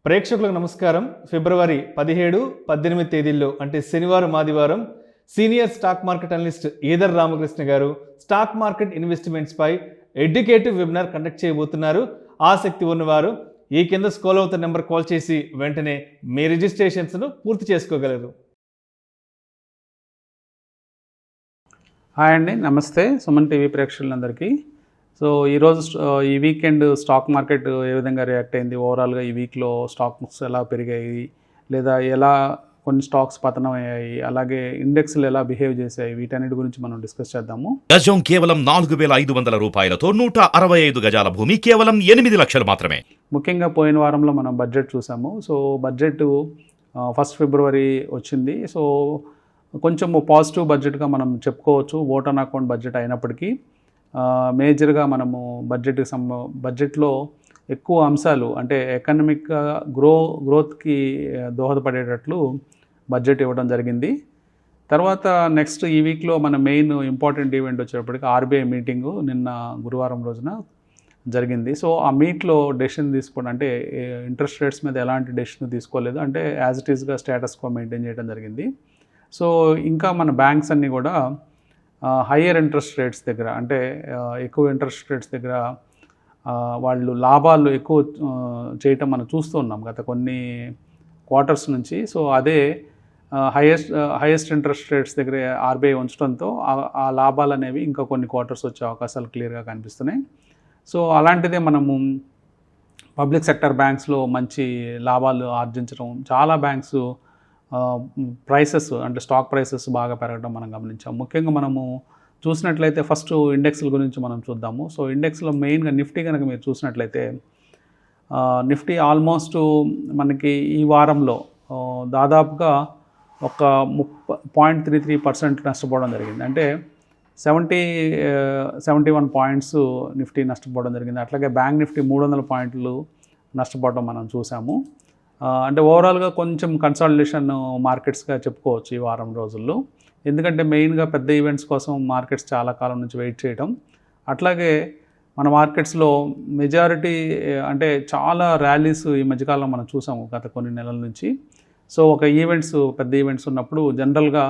ప్రేక్షకులకు నమస్కారం. ఫిబ్రవరి 17, 18 తేదీల్లో అంటే శనివారం, ఆదివారం senior stock market analyst either Ramakrishna గారు స్టాక్ మార్కెట్ ఇన్వెస్ట్మెంట్స్ పై ఎడ్యుకేటివ్ వెబినార్ కండక్ట్ చేయబోతున్నారు. ఆసక్తి ఉన్నవారు ఈ కింద స్క్రోల్ అవుతున్న నెంబర్ కాల్ చేసి వెంటనే మీ రిజిస్ట్రేషన్స్ను పూర్తి చేసుకోగలరు. హాయ్ అండి, నమస్తే సుమన్ టీవీ ప్రేక్షకులందరికీ. సో ఈరోజు ఈ వీకెండ్ స్టాక్ మార్కెట్ ఏ విధంగా రియాక్ట్ అయింది, ఓవరాల్గా ఈ వీక్లో స్టాక్స్ ఎలా పెరిగాయి లేదా ఎలా కొన్ని స్టాక్స్ పతనం అయ్యాయి, అలాగే ఇండెక్స్లు ఎలా బిహేవ్ చేశాయి, వీటన్నిటి గురించి మనం డిస్కస్ చేద్దాము. గజం కేవలం 4,500 రూపాయలతో 165 గజాల భూమి కేవలం 8 లక్షలు మాత్రమే. ముఖ్యంగా పోయిన వారంలో మనం బడ్జెట్ చూసాము. సో బడ్జెట్ 1 ఫిబ్రవరి వచ్చింది. సో కొంచెం పాజిటివ్ బడ్జెట్గా మనం చెప్పుకోవచ్చు. ఓట్ ఆన్ అకౌంట్ బడ్జెట్ అయినప్పటికీ మేజర్గా మనము బడ్జెట్లో ఎక్కువ అంశాలు అంటే ఎకనామిక్ గ్రోత్కి దోహదపడేటట్లు బడ్జెట్ ఇవ్వడం జరిగింది. తర్వాత నెక్స్ట్ ఈ వీక్లో మన మెయిన్ ఇంపార్టెంట్ ఈవెంట్ వచ్చేటప్పటికి ఆర్బీఐ మీటింగు నిన్న గురువారం రోజున జరిగింది. సో ఆ మీట్లో డెసిషన్ తీసుకోవడం అంటే ఇంట్రెస్ట్ రేట్స్ మీద ఎలాంటి డెసిషన్ తీసుకోలేదు, అంటే యాజ్ ఇట్ ఈస్గా స్టేటస్ కో మెయింటైన్ చేయడం జరిగింది. సో ఇంకా మన బ్యాంక్స్ అన్నీ కూడా హయ్యర్ ఇంట్రెస్ట్ రేట్స్ దగ్గర అంటే ఎక్కువ ఇంట్రెస్ట్ రేట్స్ దగ్గర వాళ్ళు లాభాలు ఎక్కువ చేయటం మనం చూస్తూ ఉన్నాం గత కొన్ని క్వార్టర్స్ నుంచి. సో అదే హైయెస్ట్ ఇంట్రెస్ట్ రేట్స్ దగ్గర ఆర్బీఐ ఉంచడంతో ఆ లాభాలు అనేవి ఇంకా కొన్ని క్వార్టర్స్ వచ్చే అవకాశాలు క్లియర్గా కనిపిస్తున్నాయి. సో అలాంటిదే మనము పబ్లిక్ సెక్టర్ బ్యాంక్స్లో మంచి లాభాలు ఆర్జించడం, చాలా బ్యాంక్స్ ప్రైసెస్ అంటే స్టాక్ ప్రైసెస్ బాగా పెరగడం మనం గమనించాం. ముఖ్యంగా మనము చూసినట్లయితే ఫస్ట్ ఇండెక్స్ల గురించి మనం చూద్దాము. సో ఇండెక్స్లో మెయిన్గా నిఫ్టీ కనుక మీరు చూసినట్లయితే నిఫ్టీ ఆల్మోస్ట్ మనకి ఈ వారంలో దాదాపుగా ఒక 0.33% నష్టపోవడం జరిగింది. అంటే 71 పాయింట్స్ నిఫ్టీ నష్టపోవడం జరిగింది. అట్లాగే బ్యాంక్ నిఫ్టీ 300 పాయింట్లు నష్టపోవడం మనం చూసాము. అంటే ఓవరాల్గా కొంచెం కన్సాలిడేషన్ మార్కెట్స్గా చెప్పుకోవచ్చు ఈ వారం రోజుల్లో. ఎందుకంటే మెయిన్గా పెద్ద ఈవెంట్స్ కోసం మార్కెట్స్ చాలా కాలం నుంచి వెయిట్ చేయడం, అట్లాగే మన మార్కెట్స్లో మెజారిటీ అంటే చాలా ర్యాలీస్ ఈ మధ్యకాలంలో మనం చూసాము గత కొన్ని నెలల నుంచి. సో ఒక పెద్ద ఈవెంట్స్ ఉన్నప్పుడు జనరల్గా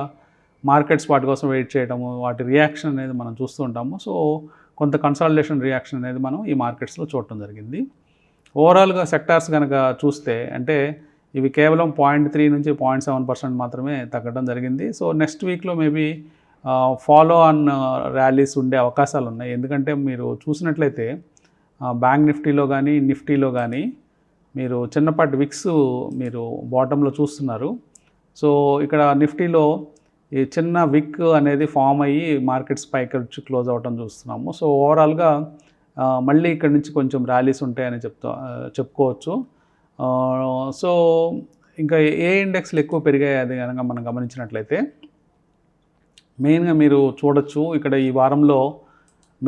మార్కెట్స్ వాటి కోసం వెయిట్ చేయడము, వాటి రియాక్షన్ అనేది మనం చూస్తూ ఉంటాము. సో కొంత కన్సాలిడేషన్ రియాక్షన్ అనేది మనం ఈ మార్కెట్స్లో చూడటం జరిగింది. ఓవరాల్గా సెక్టార్స్ కనుక చూస్తే అంటే ఇవి కేవలం 0.3 నుంచి 0.7% మాత్రమే తగ్గడం జరిగింది. సో నెక్స్ట్ వీక్లో మేబీ ఫాలో ఆన్ ర్యాలీస్ ఉండే అవకాశాలు ఉన్నాయి. ఎందుకంటే మీరు చూసినట్లయితే బ్యాంక్ నిఫ్టీలో కానీ నిఫ్టీలో కానీ మీరు చిన్నపాటి విక్స్ మీరు బాటంలో చూస్తున్నారు. సో ఇక్కడ నిఫ్టీలో ఈ చిన్న విక్ అనేది ఫామ్ అయ్యి మార్కెట్స్ పైకి వచ్చి క్లోజ్ అవ్వడం చూస్తున్నాము. సో ఓవరాల్గా మళ్ళీ ఇక్కడ నుంచి కొంచెం ర్యాలీస్ ఉంటాయని చెప్పుకోవచ్చు. సో ఇంకా ఏ ఇండెక్స్లు ఎక్కువ పెరిగాయి అది కనుక మనం గమనించినట్లయితే మెయిన్గా మీరు చూడొచ్చు ఇక్కడ ఈ వారంలో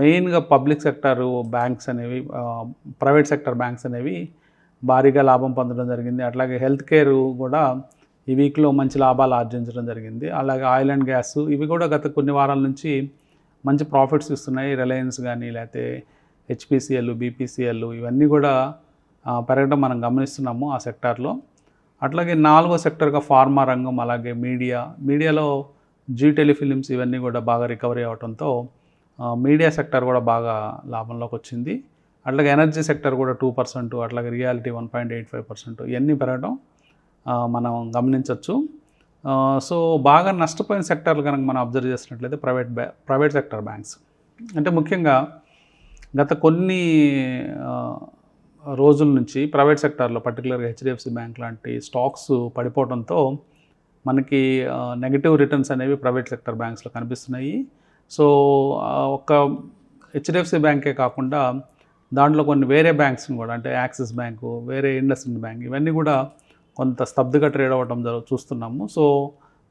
మెయిన్గా పబ్లిక్ సెక్టర్ బ్యాంక్స్ అనేవి, ప్రైవేట్ సెక్టర్ బ్యాంక్స్ అనేవి భారీగా లాభం పొందడం జరిగింది. అట్లాగే హెల్త్ కేర్ కూడా ఈ వీక్లో మంచి లాభాలు ఆర్జించడం జరిగింది. అలాగే ఆయిల్ అండ్ గ్యాస్ ఇవి కూడా గత కొన్ని వారాల నుంచి మంచి ప్రాఫిట్స్ ఇస్తున్నాయి. రిలయన్స్ కానీ లేకపోతే హెచ్పిసిఎల్, బీపీసీఎల్ ఇవన్నీ కూడా పెరగడం మనం గమనిస్తున్నాము ఆ సెక్టార్లో. అట్లాగే 4వ సెక్టర్గా ఫార్మా రంగం, అలాగే మీడియాలో జీ టెలిఫిలిమ్స్ ఇవన్నీ కూడా బాగా రికవరీ అవడంతో మీడియా సెక్టర్ కూడా బాగా లాభంలోకి వచ్చింది. అట్లాగే ఎనర్జీ సెక్టర్ కూడా 2%, అట్లాగే రియాలిటీ 1.85% ఇవన్నీ పెరగడం మనం గమనించవచ్చు. సో బాగా నష్టపోయిన సెక్టర్లు కనుక మనం అబ్జర్వ్ చేసినట్లయితే ప్రైవేట్ సెక్టర్ బ్యాంక్స్ అంటే ముఖ్యంగా గత కొన్ని రోజుల నుంచి ప్రైవేట్ సెక్టార్లో పర్టికులర్గా హెచ్డిఎఫ్సి బ్యాంక్ లాంటి స్టాక్స్ పడిపోవడంతో మనకి నెగటివ్ రిటర్న్స్ అనేవి ప్రైవేట్ సెక్టర్ బ్యాంక్స్లో కనిపిస్తున్నాయి. సో ఒక హెచ్డిఎఫ్సి బ్యాంకే కాకుండా దాంట్లో కొన్ని వేరే బ్యాంక్స్ని కూడా అంటే యాక్సిస్ బ్యాంకు, వేరే ఇండస్ఇండ్ బ్యాంక్ ఇవన్నీ కూడా కొంత స్తబ్దుగా ట్రేడ్ అవ్వడం చూస్తున్నాము. సో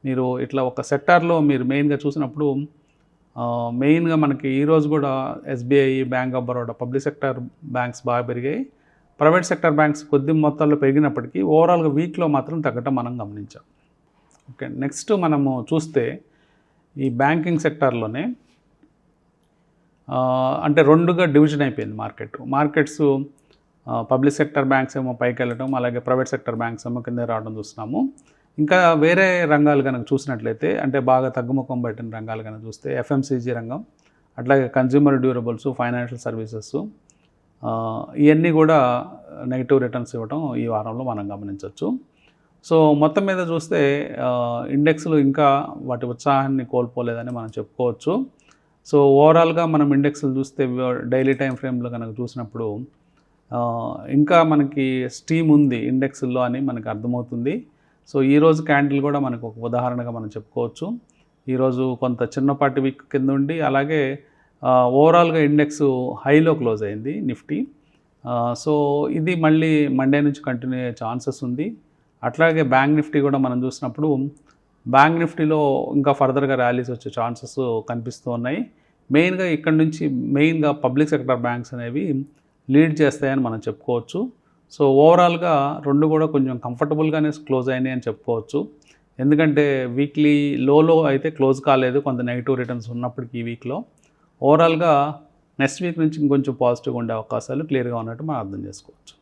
మీరు ఇట్లా ఒక సెక్టార్లో మీరు మెయిన్గా చూసినప్పుడు మెయిన్గా మనకి ఈరోజు కూడా SBI, bank of Baroda public sector banks బాగా పెరిగాయి. ప్రైవేట్ సెక్టర్ బ్యాంక్స్ కొద్ది మొత్తాల్లో పెరిగినప్పటికీ ఓవరాల్గా వీక్లో మాత్రం తగ్గటం మనం గమనించాం. ఓకే, నెక్స్ట్ మనము చూస్తే ఈ బ్యాంకింగ్ సెక్టార్లోనే అంటే రెండుగా డివిజన్ అయిపోయింది మార్కెట్స్. పబ్లిక్ సెక్టర్ బ్యాంక్స్ ఏమో పైకి వెళ్ళటం, అలాగే ప్రైవేట్ సెక్టర్ బ్యాంక్స్ ఏమో కింద రావడం చూస్తున్నాము. ఇంకా వేరే రంగాలు కనుక చూసినట్లయితే అంటే బాగా తగ్గుముఖం పట్టిన రంగాలు కనుక చూస్తే ఎఫ్ఎంసీజీ రంగం, అట్లాగే కన్జ్యూమర్ డ్యూరబుల్స్, ఫైనాన్షియల్ సర్వీసెస్, ఇవన్నీ కూడా నెగిటివ్ రిటర్న్స్ ఇవ్వడం ఈ వారంలో మనం గమనించవచ్చు. సో మొత్తం మీద చూస్తే ఇండెక్స్లు ఇంకా వాటి ఉత్సాహాన్ని కోల్పోలేదని మనం చెప్పుకోవచ్చు. సో ఓవరాల్గా మనం ఇండెక్స్లు చూస్తే డైలీ టైం ఫ్రేమ్లో కనుక చూసినప్పుడు ఇంకా మనకి స్టీమ్ ఉంది ఇండెక్స్లో అని మనకు అర్థమవుతుంది. సో ఈరోజు క్యాండిల్ కూడా మనకు ఒక ఉదాహరణగా మనం చెప్పుకోవచ్చు. ఈరోజు కొంత చిన్నపాటి వీక్ కింద ఉండి అలాగే ఓవరాల్గా ఇండెక్స్ హైలో క్లోజ్ అయింది నిఫ్టీ. సో ఇది మళ్ళీ మండే నుంచి కంటిన్యూ అయ్యే ఛాన్సెస్ ఉంది. అట్లాగే బ్యాంక్ నిఫ్టీ కూడా మనం చూసినప్పుడు బ్యాంక్ నిఫ్టీలో ఇంకా ఫర్దర్గా ర్యాలీస్ వచ్చే ఛాన్సెస్ కనిపిస్తూ ఉన్నాయి. మెయిన్గా ఇక్కడ నుంచి పబ్లిక్ సెక్టర్ బ్యాంక్స్ అనేవి లీడ్ చేస్తాయని మనం చెప్పుకోవచ్చు. సో ఓవరాల్గా రెండు కూడా కొంచెం కంఫర్టబుల్గానే క్లోజ్ అయినాయి అని చెప్పుకోవచ్చు. ఎందుకంటే వీక్లీ లోలో అయితే క్లోజ్ కాలేదు, కొంత నెగిటివ్ రిటర్న్స్ ఉన్నప్పటికీ ఈ వీక్లో. ఓవరాల్గా నెక్స్ట్ వీక్ నుంచి ఇంకొంచెం పాజిటివ్గా ఉండే అవకాశాలు క్లియర్గా ఉన్నట్టు మనం అర్థం చేసుకోవచ్చు.